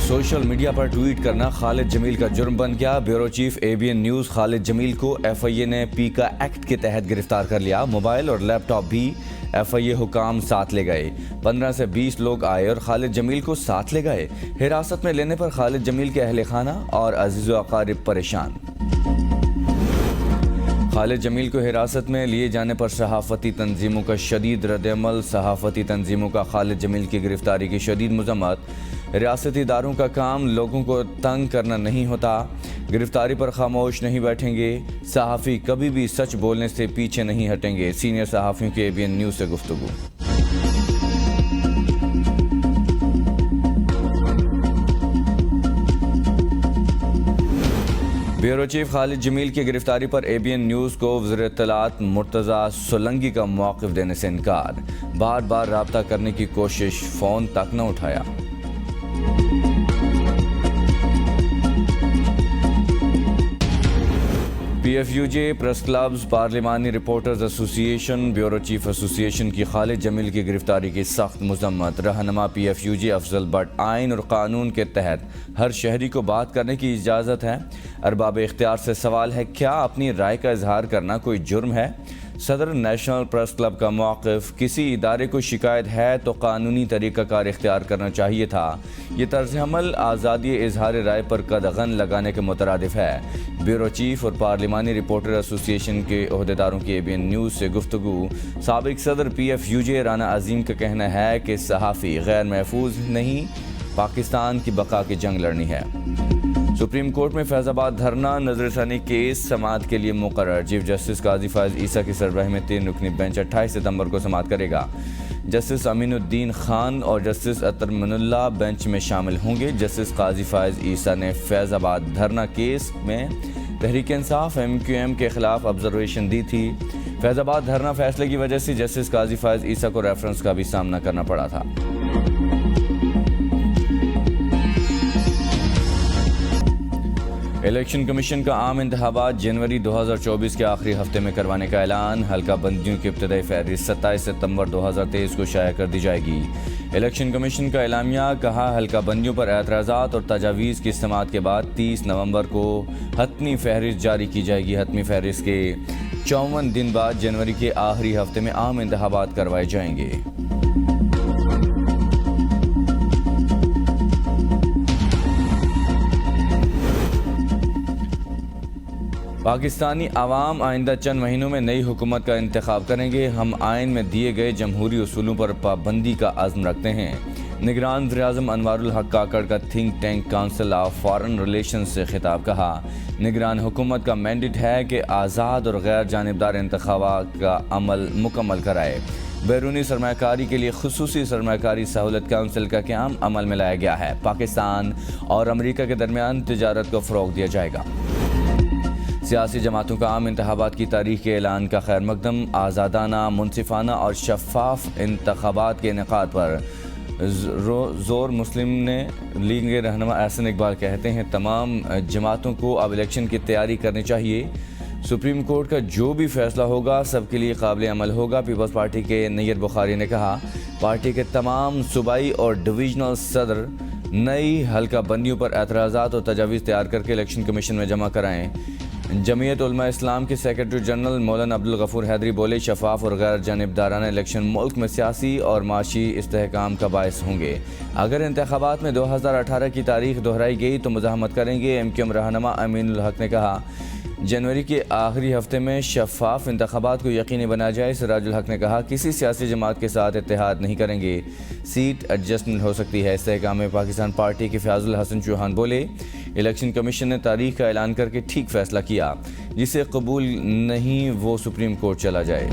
Social media پر tweet کرنا خالد جمیل کا جرم بن گیا۔ بیورو چیف ABN نیوز خالد جمیل کو FIA نے پیکا ایکٹ کے تحت گرفتار کر لیا۔ موبائل اور لیپ ٹاپ بھی FIA حکام ساتھ لے گئے۔ 15 سے 20 لوگ آئے اور خالد جمیل کو ساتھ لے گئے۔ حراست میں لینے پر خالد جمیل کے اہل خانہ اور عزیز و اقارب پریشان۔ خالد جمیل کو حراست میں لیے جانے پر صحافتی تنظیموں کا شدید رد عمل۔ صحافتی تنظیموں کا خالد جمیل کی گرفتاری کی شدید مذمت۔ ریاستی اداروں کا کام لوگوں کو تنگ کرنا نہیں ہوتا، گرفتاری پر خاموش نہیں بیٹھیں گے، صحافی کبھی بھی سچ بولنے سے پیچھے نہیں ہٹیں گے۔ سینئر صحافیوں کی ABN نیوز سے گفتگو۔ بیورو چیف خالد جمیل کی گرفتاری پر ABN نیوز کو وزیر اطلاعات مرتضی سولنگی کا موقف دینے سے انکار۔ بار بار رابطہ کرنے کی کوشش، فون تک نہ اٹھایا۔ PFUJ پریس کلبز، پارلیمانی رپورٹرز ایسوسی ایشن، بیورو چیف ایسوسی ایشن کی خالد جمیل کی گرفتاری کی سخت مذمت۔ رہنما PFUJ افضل بٹ، آئین اور قانون کے تحت ہر شہری کو بات کرنے کی اجازت ہے۔ ارباب اختیار سے سوال ہے، کیا اپنی رائے کا اظہار کرنا کوئی جرم ہے؟ صدر نیشنل پریس کلب کا موقف، کسی ادارے کو شکایت ہے تو قانونی طریقہ کار اختیار کرنا چاہیے تھا۔ یہ طرز عمل آزادی اظہار رائے پر قدغن لگانے کے مترادف ہے۔ بیورو چیف اور پارلیمانی رپورٹر ایسوسی ایشن کے عہدیداروں کی ABN نیوز سے گفتگو۔ سابق صدر PFUJ رانا عظیم کا کہنا ہے کہ صحافی غیر محفوظ نہیں، پاکستان کی بقا کی جنگ لڑنی ہے۔ سپریم کورٹ میں فیض آباد دھرنا، نظر ثانی کیس سماعت کے لیے مقرر۔ چیف جسٹس قاضی فائز عیسیٰ کی سربراہی میں 3 رکنی بینچ 28 ستمبر کو سماعت کرے گا۔ جسٹس امین الدین خان اور جسٹس اطہر من اللہ بینچ میں شامل ہوں گے۔ جسٹس قاضی فائز عیسیٰ نے فیض آباد دھرنا کیس میں تحریک انصاف MQM کے خلاف آبزرویشن دی تھی۔ فیض آباد دھرنا فیصلے کی وجہ سے جسٹس قاضی فائز عیسیٰ کو ریفرنس کا بھی سامنا کرنا پڑا تھا۔ الیکشن کمیشن کا عام انتخابات جنوری 2024 کے آخری ہفتے میں کروانے کا اعلان۔ حلقہ بندیوں کی ابتدائی فہرست 27 ستمبر 2023 کو شائع کر دی جائے گی۔ الیکشن کمیشن کا اعلامیہ، کہا حلقہ بندیوں پر اعتراضات اور تجاویز کی سماعت کے بعد 30 نومبر کو حتمی فہرست جاری کی جائے گی۔ حتمی فہرست کے 54 دن بعد جنوری کے آخری ہفتے میں عام انتخابات کروائے جائیں گے۔ پاکستانی عوام آئندہ چند مہینوں میں نئی حکومت کا انتخاب کریں گے۔ ہم آئین میں دیے گئے جمہوری اصولوں پر پابندی کا عزم رکھتے ہیں۔ نگران وزیر اعظم انوار الحق کاکڑ کا think tank council of foreign relations سے خطاب، کہا نگران حکومت کا مینڈیٹ ہے کہ آزاد اور غیر جانبدار انتخابات کا عمل مکمل کرائے۔ بیرونی سرمایہ کاری کے لیے خصوصی سرمایہ کاری سہولت کونسل کا قیام عمل میں لایا گیا ہے۔ پاکستان اور امریکہ کے درمیان تجارت کو فروغ دیا جائے گا۔ سیاسی جماعتوں کا عام انتخابات کی تاریخ کے اعلان کا خیر مقدم۔ آزادانہ، منصفانہ اور شفاف انتخابات کے انعقاد پر زور۔ مسلم لیگ کے رہنما احسن اقبال کہتے ہیں تمام جماعتوں کو اب الیکشن کی تیاری کرنی چاہیے۔ سپریم کورٹ کا جو بھی فیصلہ ہوگا سب کے لیے قابل عمل ہوگا۔ پیپلز پارٹی کے نیت بخاری نے کہا پارٹی کے تمام صوبائی اور ڈویژنل صدر نئی حلقہ بندیوں پر اعتراضات اور تجاویز تیار کر کے الیکشن کمیشن میں جمع کرائیں۔ جمعیت علماء اسلام کے سیکرٹری جنرل مولانا عبدالغفور حیدری بولے شفاف اور غیر جانبدارانہ الیکشن ملک میں سیاسی اور معاشی استحکام کا باعث ہوں گے۔ اگر انتخابات میں 2018 کی تاریخ دہرائی گئی تو مزاحمت کریں گے۔ MQM رہنما امین الحق نے کہا جنوری کے آخری ہفتے میں شفاف انتخابات کو یقینی بنایا جائے۔ سراج الحق نے کہا کسی سیاسی جماعت کے ساتھ اتحاد نہیں کریں گے، سیٹ ایڈجسٹمنٹ ہو سکتی ہے۔ استحکام میں پاکستان پارٹی کے فیاض الحسن چوہان بولے الیکشن کمیشن نے تاریخ کا اعلان کر کے ٹھیک فیصلہ کیا، جسے قبول نہیں وہ سپریم کورٹ چلا جائے۔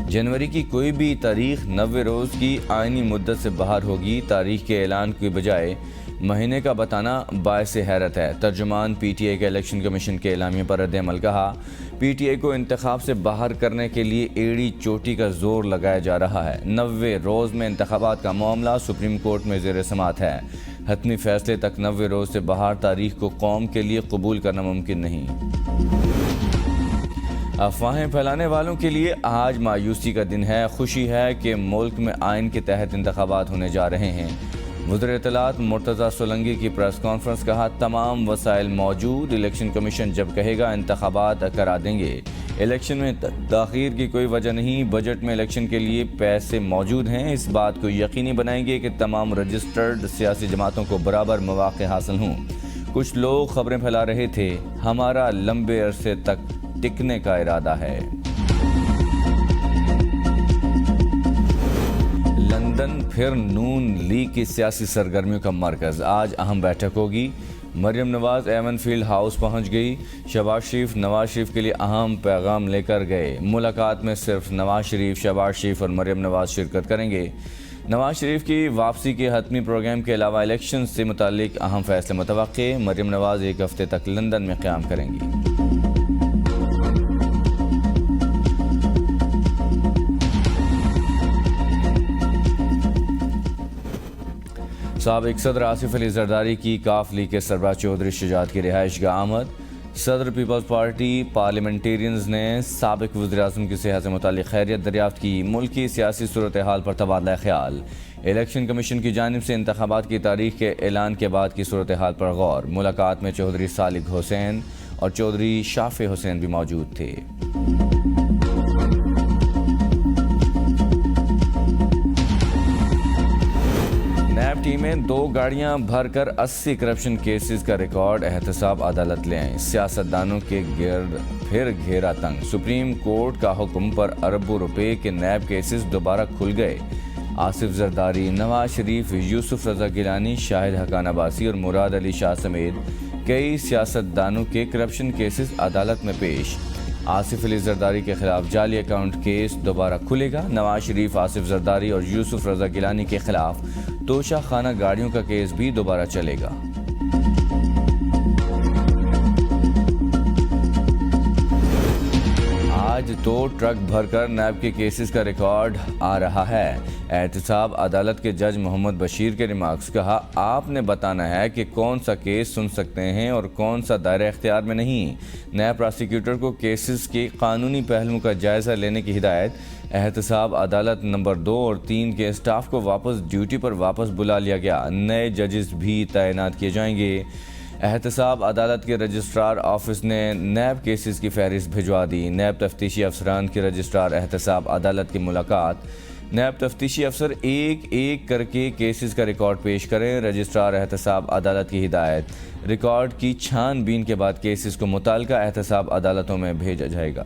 جنوری کی کوئی بھی تاریخ 90 روز کی آئینی مدت سے باہر ہوگی۔ تاریخ کے اعلان کی بجائے مہینے کا بتانا باعث حیرت ہے۔ ترجمان PTI کے الیکشن کمیشن کے اعلامیے پر رد عمل، کہا PTI کو انتخاب سے باہر کرنے کے لیے ایڑی چوٹی کا زور لگایا جا رہا ہے۔ 90 روز میں انتخابات کا معاملہ سپریم کورٹ میں زیر سماعت ہے۔ حتمی فیصلے تک 90 روز سے باہر تاریخ کو قوم کے لیے قبول کرنا ممکن نہیں۔ افواہیں پھیلانے والوں کے لیے آج مایوسی کا دن ہے۔ خوشی ہے کہ ملک میں آئین کے تحت انتخابات ہونے جا رہے ہیں۔ وزیر اطلاعات مرتضی سولنگی کی پریس کانفرنس، کہا تمام وسائل موجود، الیکشن کمیشن جب کہے گا انتخابات کرا دیں گے۔ الیکشن میں تاخیر کی کوئی وجہ نہیں، بجٹ میں الیکشن کے لیے پیسے موجود ہیں۔ اس بات کو یقینی بنائیں گے کہ تمام رجسٹرڈ سیاسی جماعتوں کو برابر مواقع حاصل ہوں۔ کچھ لوگ خبریں پھیلا رہے تھے، ہمارا لمبے عرصے تک ٹکنے کا ارادہ ہے۔ لندن پھر نون لیگ کی سیاسی سرگرمیوں کا مرکز، آج اہم بیٹھک ہوگی۔ Maryam Nawaz even field house پہنچ گئی۔ شہباز شریف نواز شریف کے لیے اہم پیغام لے کر گئے۔ ملاقات میں صرف نواز شریف، شہباز شریف اور مریم نواز شرکت کریں گے۔ نواز شریف کی واپسی کے حتمی پروگرام کے علاوہ الیکشن سے متعلق اہم فیصلے متوقع۔ مریم نواز ایک ہفتے تک لندن میں قیام کریں گی۔ سابق صدر آصف علی زرداری کی کاف لیگ کے سربراہ چودھری شجاعت کی رہائش گاہ آمد۔ صدر پیپلز پارٹی پارلیمنٹیرینز نے سابق وزیر اعظم کی صحت سے متعلق خیریت دریافت کی۔ ملکی سیاسی صورتحال پر تبادلہ خیال۔ الیکشن کمیشن کی جانب سے انتخابات کی تاریخ کے اعلان کے بعد کی صورتحال پر غور۔ ملاقات میں چودھری صالح حسین اور چودھری شافع حسین بھی موجود تھے۔ نیب ٹیمیں 2 گاڑیاں بھر کر 80 کرپشن کیسز کا ریکارڈ احتساب عدالت لے آئیں۔ سیاستدانوں کے گرد پھر گھیرا تنگ، سپریم کورٹ کا حکم پر اربوں روپے کے نیب کیسز دوبارہ کھل گئے۔ آصف زرداری، نواز شریف، یوسف رضا گیلانی، شاہد حقان عباسی اور مراد علی شاہ سمیت کئی سیاستدانوں کے کرپشن کیسز عدالت میں پیش۔ آصف علی زرداری کے خلاف جعلی اکاؤنٹ کیس دوبارہ کھلے گا۔ نواز شریف، آصف زرداری اور یوسف رضا گیلانی کے خلاف توشہ خانہ گاڑیوں کا کیس بھی دوبارہ چلے گا۔ آج 2 ٹرک بھر کر نیب کے کیسز کا ریکارڈ آ رہا ہے۔ احتساب عدالت کے جج محمد بشیر کے ریمارکس، کہا آپ نے بتانا ہے کہ کون سا کیس سن سکتے ہیں اور کون سا دائرہ اختیار میں نہیں۔ نیب پراسیکیوٹر کو کیسز کے قانونی پہلوؤں کا جائزہ لینے کی ہدایت۔ احتساب عدالت نمبر 2 اور 3 کے اسٹاف کو واپس ڈیوٹی پر واپس بلا لیا گیا۔ نئے ججز بھی تعینات کیے جائیں گے۔ احتساب عدالت کے رجسٹرار آفس نے نیب کیسز کی فہرست بھجوا دی۔ نیب تفتیشی افسران کے رجسٹرار احتساب عدالت کی ملاقات۔ نیب تفتیشی افسر ایک ایک کر کے کیسز کا ریکارڈ پیش کریں۔ رجسٹرار احتساب عدالت کی ہدایت، ریکارڈ کی چھان بین کے بعد کیسز کو متعلقہ احتساب عدالتوں میں بھیجا جائے گا۔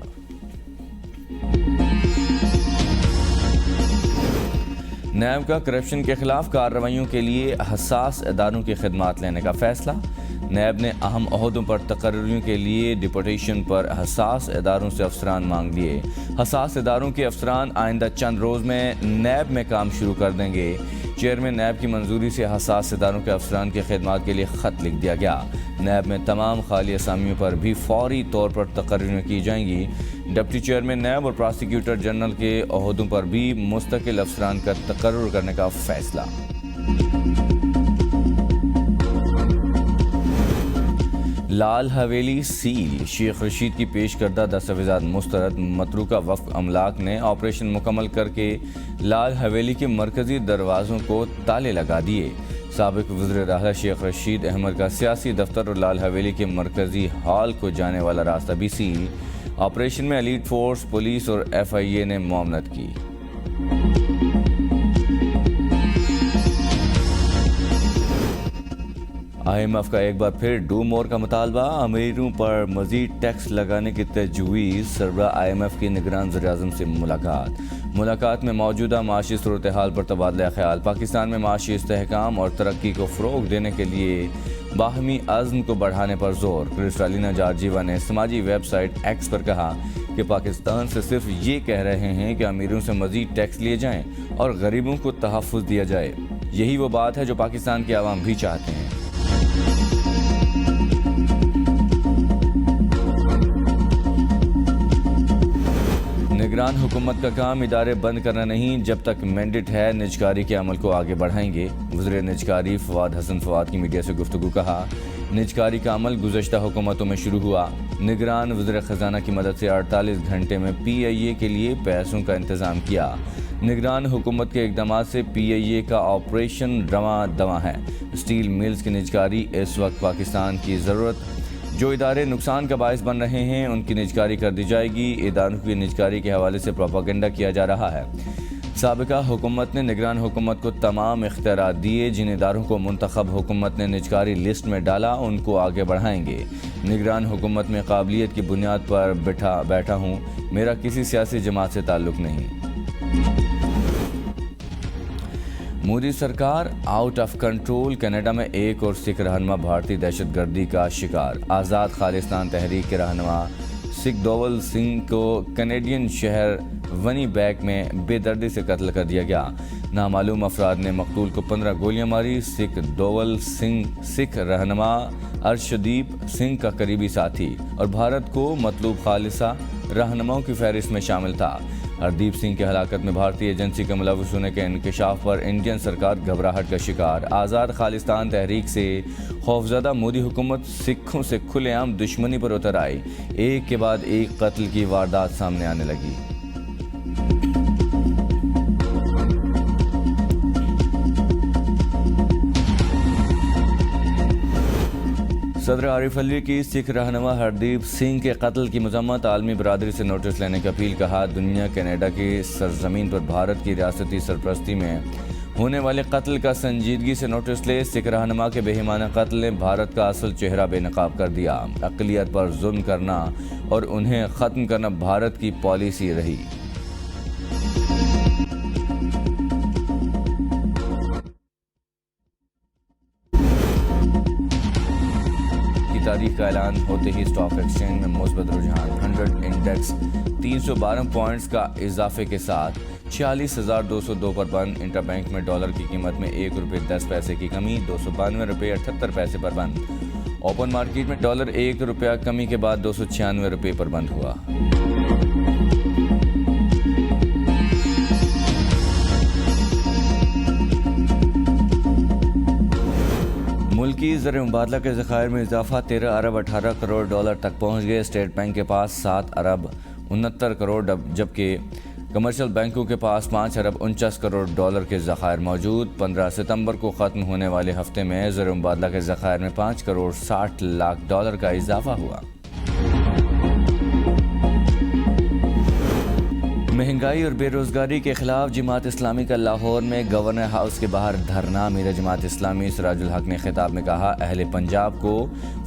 نیب کا کرپشن کے خلاف کارروائیوں کے لیے حساس اداروں کی خدمات لینے کا فیصلہ۔ نیب نے اہم عہدوں پر تقرریوں کے لیے ڈپوٹیشن پر حساس اداروں سے افسران مانگ لیے۔ حساس اداروں کے افسران آئندہ چند روز میں نیب میں کام شروع کر دیں گے۔ چیئرمین نیب کی منظوری سے حساس اداروں کے افسران کی خدمات کے لیے خط لکھ دیا گیا۔ نیب میں تمام خالی اسامیوں پر بھی فوری طور پر تقرریاں کی جائیں گی۔ ڈپٹی چیئرمین نیب اور پراسیکیوٹر جنرل کے عہدوں پر بھی مستقل افسران کا تقرر کرنے کا فیصلہ۔ لال حویلی سیل، شیخ رشید کی پیش کردہ دستاویزات مسترد۔ متروکہ وفد املاک نے آپریشن مکمل کر کے لال حویلی کے مرکزی دروازوں کو تالے لگا دیے۔ سابق وزیر اعلیٰ شیخ رشید احمد کا سیاسی دفتر اور لال حویلی کے مرکزی ہال کو جانے والا راستہ بھی سیل۔ آپریشن میں ایلیٹ فورس، پولیس اور FIA نے معاونت کی۔ IMF کا ایک بار پھر ڈو مور کا مطالبہ، امیروں پر مزید ٹیکس لگانے کی تجویز۔ سربراہ IMF کی نگران وزیر اعظم سے ملاقات میں موجودہ معاشی صورتحال پر تبادلہ خیال۔ پاکستان میں معاشی استحکام اور ترقی کو فروغ دینے کے لیے باہمی عزم کو بڑھانے پر زور۔ کرسٹالینا جارجیوا نے سماجی ویب سائٹ ایکس پر کہا کہ پاکستان سے صرف یہ کہہ رہے ہیں کہ امیروں سے مزید ٹیکس لیے جائیں اور غریبوں کو تحفظ دیا جائے۔ یہی وہ بات ہے جو پاکستان کے عوام بھی چاہتے ہیں۔ نگران حکومت کا کام ادارے بند کرنا نہیں، جب تک مینڈیٹ ہے نجکاری کے عمل کو آگے بڑھائیں گے۔ وزیر نجکاری فواد حسن فواد کی میڈیا سے گفتگو۔ کہا نجکاری کا عمل گزشتہ حکومتوں میں شروع ہوا۔ نگران وزیر خزانہ کی مدد سے 48 گھنٹے میں پی آئی اے کے لیے پیسوں کا انتظام کیا۔ نگران حکومت کے اقدامات سے پی آئی اے کا آپریشن رواں دواں ہے۔ اسٹیل ملز کی نجکاری اس وقت پاکستان کی ضرورت۔ جو ادارے نقصان کا باعث بن رہے ہیں ان کی نجکاری کر دی جائے گی۔ اداروں کی نجکاری کے حوالے سے پروپیگنڈا کیا جا رہا ہے۔ سابقہ حکومت نے نگران حکومت کو تمام اختیارات دیے۔ جن اداروں کو منتخب حکومت نے نجکاری لسٹ میں ڈالا ان کو آگے بڑھائیں گے۔ نگران حکومت میں قابلیت کی بنیاد پر بیٹھا ہوں، میرا کسی سیاسی جماعت سے تعلق نہیں۔ مودی سرکار آؤٹ آف کنٹرول۔ کینیڈا میں ایک اور سکھ رہنما بھارتی دہشت گردی کا شکار۔ آزاد خالستان تحریک کے رہنما سکھ دوول سنگھ کو کینیڈین شہر ونی بیک میں بے دردی سے قتل کر دیا گیا۔ نامعلوم افراد نے مقتول کو 15 گولیاں ماری۔ سکھ دوول سنگھ سکھ رہنما ارشدیپ سنگھ کا قریبی ساتھی اور بھارت کو مطلوب خالصہ رہنماؤں کی فہرست میں شامل تھا۔ ہردیپ سنگھ کی ہلاکت میں بھارتی ایجنسی کے ملوث ہونے کے انکشاف پر انڈین سرکار گھبراہٹ کا شکار۔ آزاد خالستان تحریک سے خوفزدہ مودی حکومت سکھوں سے کھلے عام دشمنی پر اتر آئی۔ ایک کے بعد ایک قتل کی واردات سامنے آنے لگی۔ صدر عارف علی کی سکھ رہنما ہردیپ سنگھ کے قتل کی مذمت۔ عالمی برادری سے نوٹس لینے کی اپیل۔ کہا دنیا کینیڈا کی سرزمین پر بھارت کی ریاستی سرپرستی میں ہونے والے قتل کا سنجیدگی سے نوٹس لے۔ سکھ رہنما کے بےایمانہ قتل نے بھارت کا اصل چہرہ بے نقاب کر دیا۔ اقلیت پر ظلم کرنا اور انہیں ختم کرنا بھارت کی پالیسی رہی۔ تاریخ کا اعلان ہوتے ہی اسٹاک ایکسچینج میں مثبت رجحان۔ 100 انڈیکس 312 پوائنٹس کا اضافے کے ساتھ 46,202 پر بند۔ انٹر بینک میں ڈالر کی قیمت میں 1 روپے 10 پیسے کی کمی، 292 روپے 78 پیسے پر بند۔ اوپن مارکیٹ میں ڈالر 1 روپیہ کمی کے بعد 296 روپے پر بند ہوا۔ ملکی زر مبادلہ کے ذخائر میں اضافہ۔ 13 ارب 18 کروڑ ڈالر تک پہنچ گئے۔ اسٹیٹ بینک کے پاس 7 ارب 69 کروڑ جبکہ کمرشل بینکوں کے پاس 5 ارب 49 کروڑ ڈالر کے ذخائر موجود۔ 15 ستمبر کو ختم ہونے والے ہفتے میں زر مبادلہ کے ذخائر میں 5 کروڑ 60 لاکھ ڈالر کا اضافہ ہوا۔ مہنگائی اور بے روزگاری کے خلاف جماعت اسلامی کا لاہور میں گورنر ہاؤس کے باہر دھرنا۔ امیر جماعت اسلامی سراج الحق نے خطاب میں کہا اہل پنجاب کو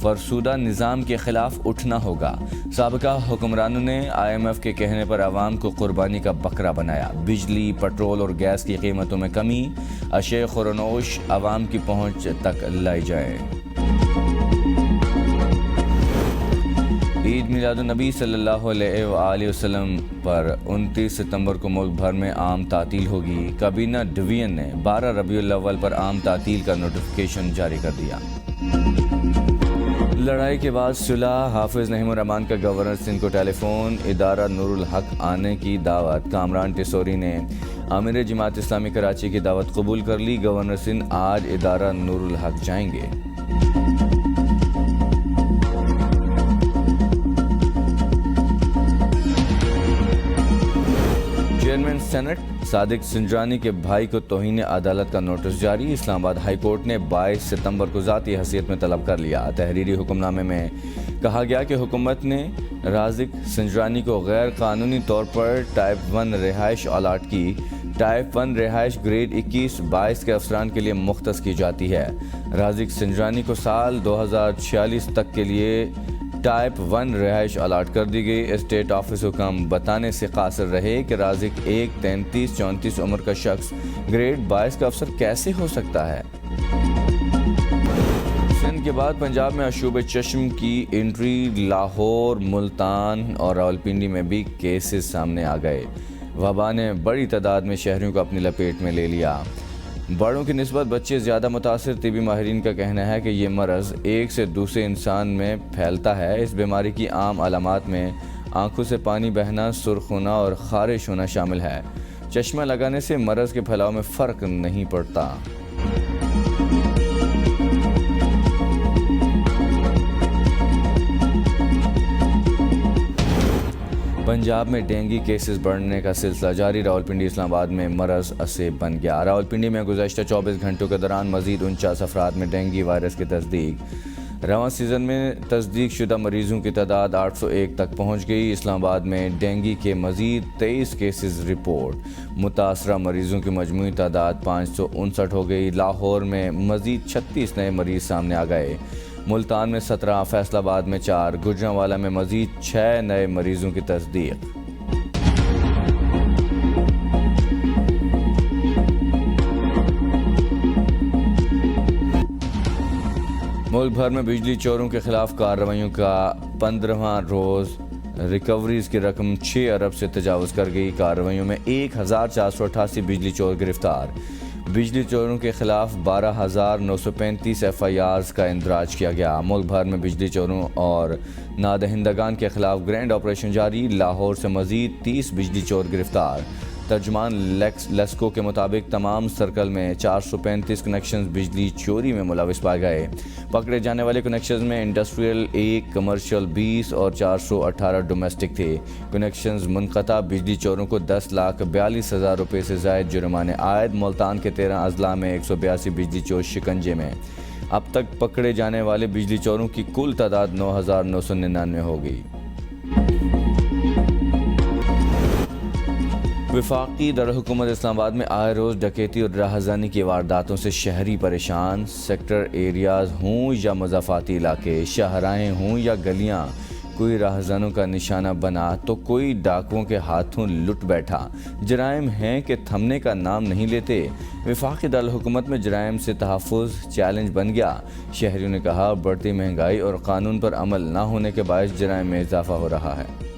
فرسودہ نظام کے خلاف اٹھنا ہوگا۔ سابقہ حکمرانوں نے آئی ایم ایف کے کہنے پر عوام کو قربانی کا بکرا بنایا۔ بجلی، پٹرول اور گیس کی قیمتوں میں کمی، اشیاء خورنوش عوام کی پہنچ تک لائی جائے۔ عید میلاد النبی صلی اللہ علیہ وآلہ وسلم پر 29 ستمبر کو ملک بھر میں عام تعطیل ہوگی۔ کابینہ ڈویژن نے 12 ربیع الاول پر عام تعطیل کا نوٹیفیکیشن جاری کر دیا۔ لڑائی کے بعد صلح۔ حافظ نعیم الرحمان کا گورنر سندھ کو ٹیلی فون۔ ادارہ نور الحق آنے کی دعوت۔ کامران ٹیسوری نے امیر جماعت اسلامی کراچی کی دعوت قبول کر لی۔ گورنر سندھ آج ادارہ نور الحق جائیں گے۔ چیئرمین سینٹ صادق سنجرانی کے بھائی کو توہین عدالت کا نوٹس جاری۔ اسلام آباد ہائی کورٹ نے 22 ستمبر کو ذاتی حیثیت میں طلب کر لیا۔ تحریری حکم نامے میں کہا گیا کہ حکومت نے رازق سنجرانی کو غیر قانونی طور پر ٹائپ 1 رہائش الاٹ کی۔ ٹائپ 1 رہائش گریڈ 21-22 کے افسران کے لیے مختص کی جاتی ہے۔ رازق سنجرانی کو سال 2046 تک کے لیے ٹائپ 1 رہائش الاٹ کر دی گئی۔ اسٹیٹ آفس حکم بتانے سے قاصر رہے کہ رازق ایک 33-34 عمر کا شخص گریڈ 22 کا افسر کیسے ہو سکتا ہے۔ سندھ کے بعد پنجاب میں آشوب چشم کی انٹری۔ لاہور، ملتان اور راولپنڈی میں بھی کیسز سامنے آ گئے۔ وبا نے بڑی تعداد میں شہریوں کو اپنی لپیٹ میں لے لیا۔ بڑوں کی نسبت بچے زیادہ متاثر۔ طبی ماہرین کا کہنا ہے کہ یہ مرض ایک سے دوسرے انسان میں پھیلتا ہے۔ اس بیماری کی عام علامات میں آنکھوں سے پانی بہنا، سرخ ہونا اور خارش ہونا شامل ہے۔ چشمہ لگانے سے مرض کے پھیلاؤ میں فرق نہیں پڑتا۔ پنجاب میں ڈینگی کیسز بڑھنے کا سلسلہ جاری، راولپنڈی اسلام آباد میں مرض اسے بن گیا۔ راولپنڈی میں گزشتہ 24 گھنٹوں کے دوران مزید 49 افراد میں ڈینگی وائرس کی تصدیق۔ رواں سیزن میں تصدیق شدہ مریضوں کی تعداد 801 تک پہنچ گئی۔ اسلام آباد میں ڈینگی کے مزید 23 کیسز رپورٹ، متاثرہ مریضوں کی مجموعی تعداد 559 ہو گئی۔ لاہور میں مزید 36 نئے مریض سامنے آ گئے۔ ملتان میں 17، فیصل آباد میں 4، گوجرانوالہ میں مزید 6 نئے مریضوں کی تصدیق۔ ملک بھر میں بجلی چوروں کے خلاف کارروائیوں کا 15واں روز، ریکوریز کی رقم 6 ارب سے تجاوز کر گئی۔ کارروائیوں میں 1488 بجلی چور گرفتار۔ بجلی چوروں کے خلاف 12,935 FIRs کا اندراج کیا گیا۔ ملک بھر میں بجلی چوروں اور نادہندگان کے خلاف گرینڈ آپریشن جاری، لاہور سے مزید 30 بجلی چور گرفتار۔ ترجمان لیسکو کے مطابق تمام سرکل میں 435 کنیکشنز بجلی چوری میں ملوث پائے گئے۔ پکڑے جانے والے کنیکشنز میں انڈسٹریل 1، کمرشل 20 اور 418 ڈومیسٹک تھے۔ کنیکشنز منقطع بجلی چوروں کو 10,42,000 روپے سے زائد جرمانے عائد۔ ملتان کے 13 اضلاع میں 182 بجلی چور شکنجے میں۔ اب تک پکڑے جانے والے بجلی چوروں کی کل تعداد 9,999 ہو گئی۔ وفاقی دارالحکومت اسلام آباد میں آئے روز ڈکیتی اور راہزنی کی وارداتوں سے شہری پریشان۔ سیکٹر ایریاز ہوں یا مضافاتی علاقے، شاہراہیں ہوں یا گلیاں، کوئی راہزنوں کا نشانہ بنا تو کوئی ڈاکوؤں کے ہاتھوں لٹ بیٹھا۔ جرائم ہیں کہ تھمنے کا نام نہیں لیتے۔ وفاقی دارالحکومت میں جرائم سے تحفظ چیلنج بن گیا۔ شہریوں نے کہا، بڑھتی مہنگائی اور قانون پر عمل نہ ہونے کے باعث جرائم میں اضافہ ہو رہا ہے۔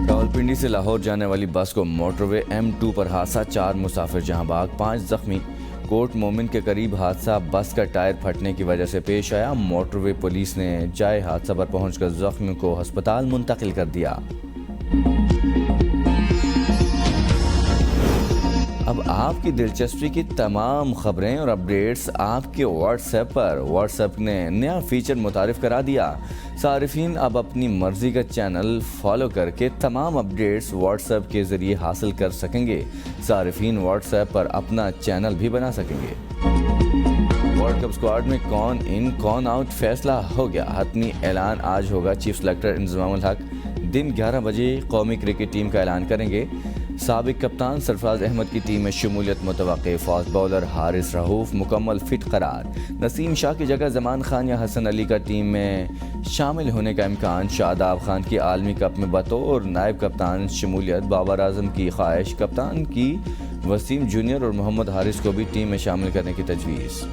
راولپنڈی سے لاہور جانے والی بس کو موٹر وے M2 پر حادثہ، 4 مسافر جہاں بھاگ، 5 زخمی۔ کوٹ مومن کے قریب حادثہ بس کا ٹائر پھٹنے کی وجہ سے پیش آیا۔ موٹر وے پولیس نے جائے حادثہ پر پہنچ کر زخمیوں کو ہسپتال منتقل کر دیا۔ اب آپ کی دلچسپی کی تمام خبریں اور اپڈیٹس آپ کے واٹس ایپ پر۔ واٹس ایپ نے نیا فیچر متعارف کرا دیا۔ صارفین اب اپنی مرضی کا چینل فالو کر کے تمام اپڈیٹس واٹس ایپ کے ذریعے حاصل کر سکیں گے۔ صارفین واٹس ایپ پر اپنا چینل بھی بنا سکیں گے۔ ورلڈ کپ اسکواڈ میں کون ان کون آؤٹ فیصلہ ہو گیا۔ حتمی اعلان آج ہوگا۔ چیف سلیکٹر انضمام الحق دن 11 بجے قومی کرکٹ ٹیم کا اعلان کریں گے۔ سابق کپتان سرفراز احمد کی ٹیم میں شمولیت متوقع۔ فاسٹ باؤلر حارث رؤوف مکمل فٹ قرار۔ نسیم شاہ کی جگہ زمان خان یا حسن علی کا ٹیم میں شامل ہونے کا امکان۔ شاداب خان کی عالمی کپ میں بطور نائب کپتان شمولیت۔ بابر اعظم کی خواہش، کپتان کی وسیم جونیئر اور محمد حارث کو بھی ٹیم میں شامل کرنے کی تجویز۔